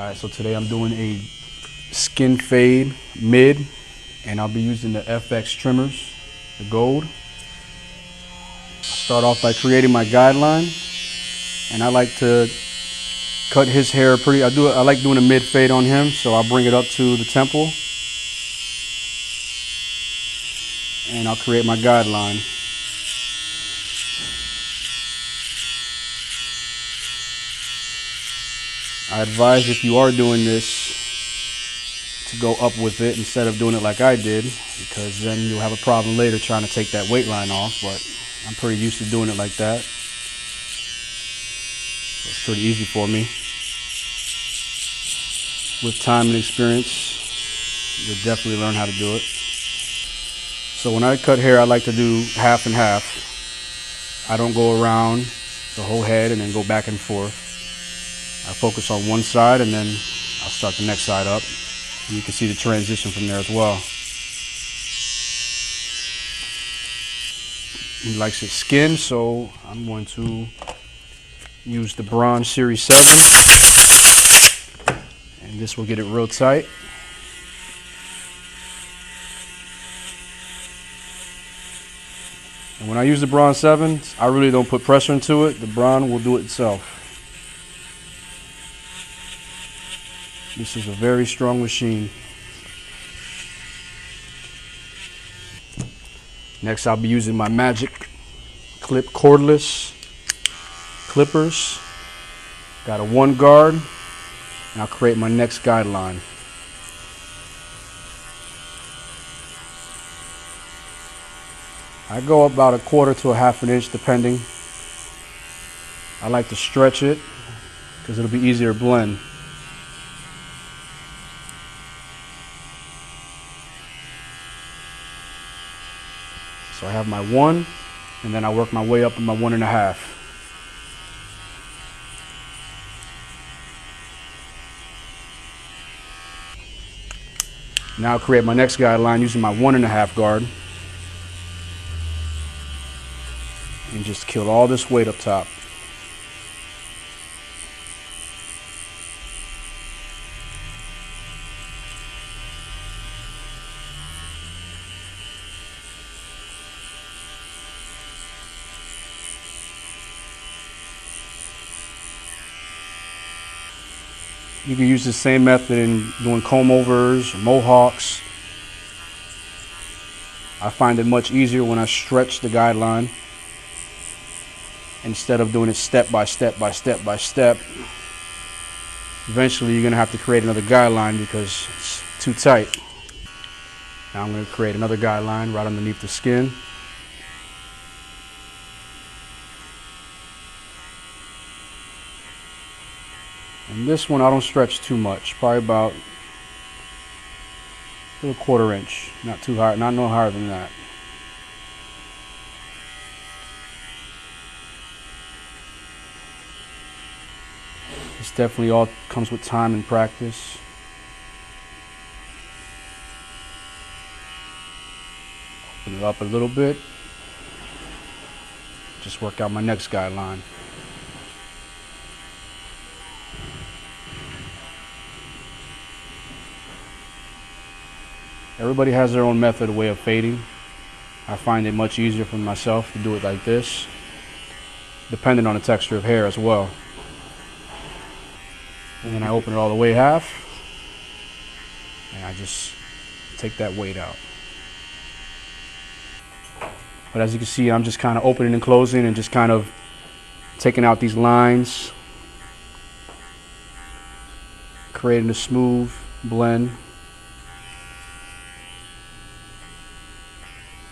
Alright, so today I'm doing a skin fade mid, and I'll be using the FX trimmers, the gold. I start off by creating my guideline, and I like to cut his hair pretty. I like doing a mid fade on him, so I'll bring it up to the temple, and I'll create my guideline. I advise, if you are doing this, to go up with it instead of doing it like I did, because then you'll have a problem later trying to take that weight line off. But I'm pretty used to doing it like that, so it's pretty easy for me. With time and experience, you'll definitely learn how to do it. So when I cut hair, I like to do half and half. I don't go around the whole head and then go back and forth. I focus on one side, and then I'll start the next side up. And you can see the transition from there as well. He likes it skin, so I'm going to use the Bronze Series 7. And this will get it real tight. And when I use the Bronze 7, I really don't put pressure into it. The Bronze will do it itself. This is a very strong machine. Next, I'll be using my Magic Clip cordless clippers. Got a 1 guard, and I'll create my next guideline. I go about 1/4 to 1/2 inch depending. I like to stretch it because it'll be easier to blend. So I have my 1, and then I work my way up to my 1.5. Now I'll create my next guideline using my 1.5 guard. And just kill all this weight up top. You can use the same method in doing comb overs or mohawks. I find it much easier when I stretch the guideline instead of doing it step by step by step by step. Eventually you're going to have to create another guideline because it's too tight. Now I'm going to create another guideline right underneath the skin. And this one I don't stretch too much, probably about a 1/4 inch, not too high, not no higher than that. This definitely all comes with time and practice. Open it up a little bit. Just work out my next guideline. Everybody has their own method, way of fading. I find it much easier for myself to do it like this, depending on the texture of hair as well. And then I open it all the way half, and I just take that weight out. But as you can see, I'm just kind of opening and closing and just kind of taking out these lines, creating a smooth blend.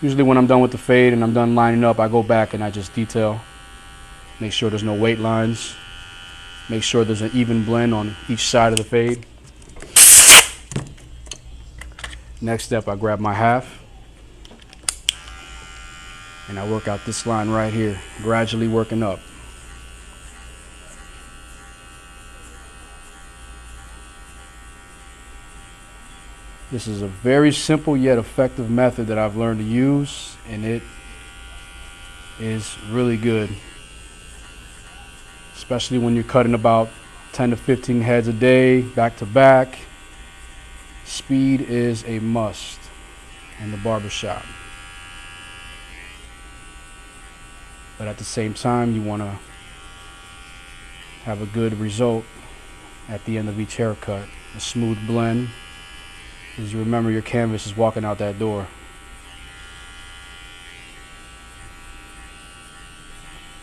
Usually when I'm done with the fade and I'm done lining up, I go back and I just detail. Make sure there's no weight lines. Make sure there's an even blend on each side of the fade. Next step, I grab my half and I work out this line right here, gradually working up. This is a very simple yet effective method that I've learned to use, and it is really good. Especially when you're cutting about 10 to 15 heads a day, back to back. Speed is a must in the barbershop. But at the same time, you want to have a good result at the end of each haircut. A smooth blend, because you remember your canvas is walking out that door.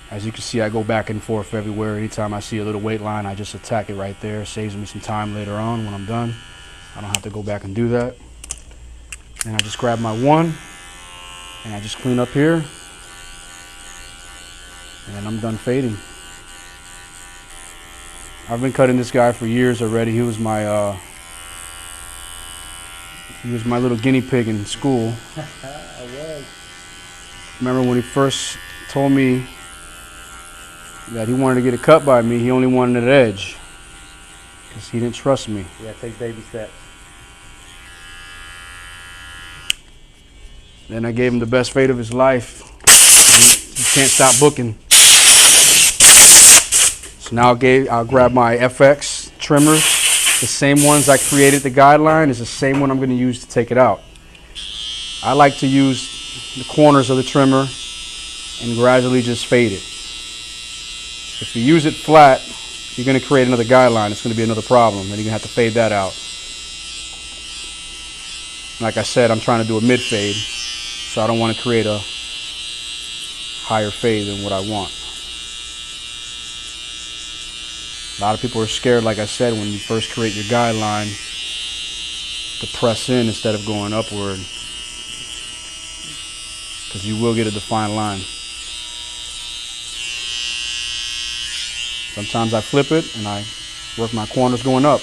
As you can see, I go back and forth everywhere. Anytime I see a little weight line, I just attack it right there. Saves me some time later on when I'm done. I don't have to go back and do that. And I just grab my one, and I just clean up here, and then I'm done fading. I've been cutting this guy for years already. He was my little guinea pig in school. I was. Remember when he first told me that he wanted to get a cut by me, he only wanted an edge because he didn't trust me. Yeah, take baby steps. Then I gave him the best fade of his life. He can't stop booking. So now I'll grab my FX trimmers. The same ones I created the guideline is the same one I'm going to use to take it out. I like to use the corners of the trimmer and gradually just fade it. If you use it flat, you're going to create another guideline. It's going to be another problem, and you're going to have to fade that out. Like I said, I'm trying to do a mid fade, so I don't want to create a higher fade than what I want. A lot of people are scared, like I said, when you first create your guideline, to press in instead of going upward, because you will get a defined line. Sometimes I flip it and I work my corners going up.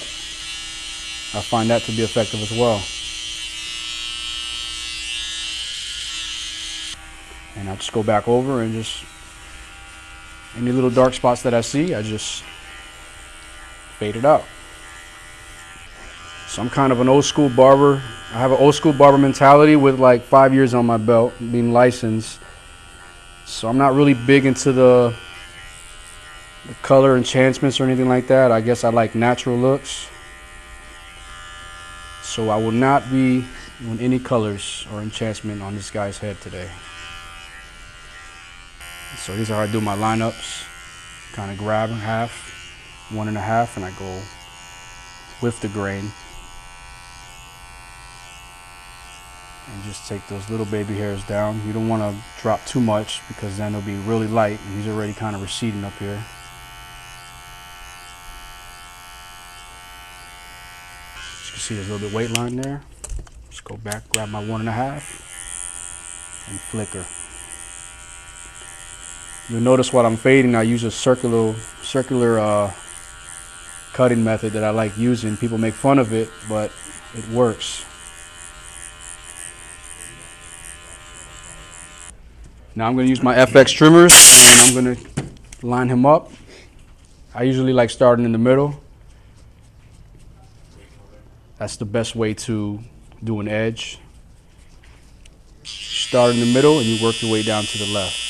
I find that to be effective as well. And I just go back over and just, any little dark spots that I see, I just fade it out. So I'm kind of an old school barber. I have an old school barber mentality with like 5 years on my belt being licensed. So I'm not really big into the color enhancements or anything like that. I guess I like natural looks. So I will not be doing any colors or enhancement on this guy's head today. So these are how I do my lineups. Kind of grab half, 1.5, and I go with the grain. And just take those little baby hairs down. You don't want to drop too much because then it'll be really light, and he's already kind of receding up here. As you can see, there's a little bit weight line there. Just go back, grab my 1.5, and flicker. You'll notice while I'm fading, I use a circular cutting method that I like using. People make fun of it, but it works. Now I'm going to use my FX trimmers, and I'm going to line him up. I usually like starting in the middle. That's the best way to do an edge. Start in the middle and you work your way down to the left.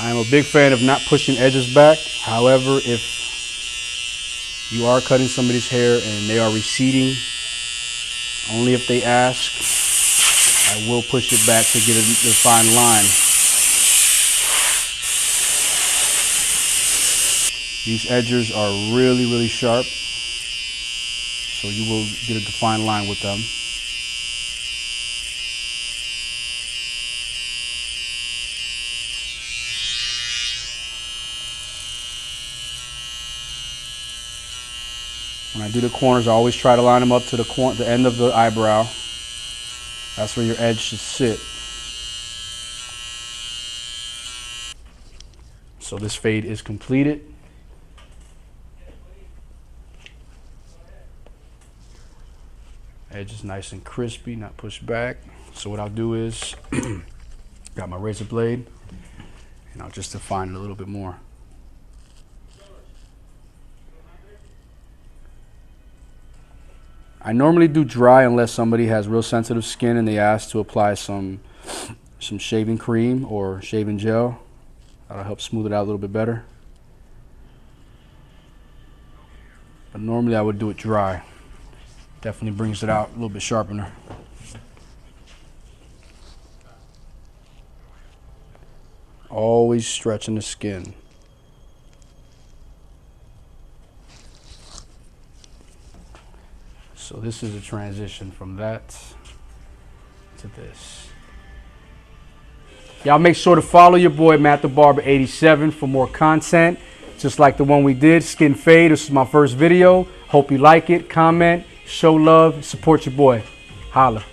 I am a big fan of not pushing edges back. However, if you are cutting somebody's hair and they are receding, only if they ask, I will push it back to get a defined line. These edges are really, really sharp, so you will get a defined line with them. When I do the corners, I always try to line them up to the end of the eyebrow. That's where your edge should sit. So this fade is completed. Edge is nice and crispy, not pushed back. So what I'll do is, got my razor blade, and I'll just define it a little bit more. I normally do dry unless somebody has real sensitive skin and they ask to apply some some shaving cream or shaving gel. That'll help smooth it out a little bit better. But normally I would do it dry. Definitely brings it out a little bit sharpener. Always stretching the skin. So this is a transition from that to this. Y'all make sure to follow your boy Matt the Barber 87 for more content, just like the one we did, Skin Fade. This is my first video. Hope you like it. Comment, show love, support your boy. Holla.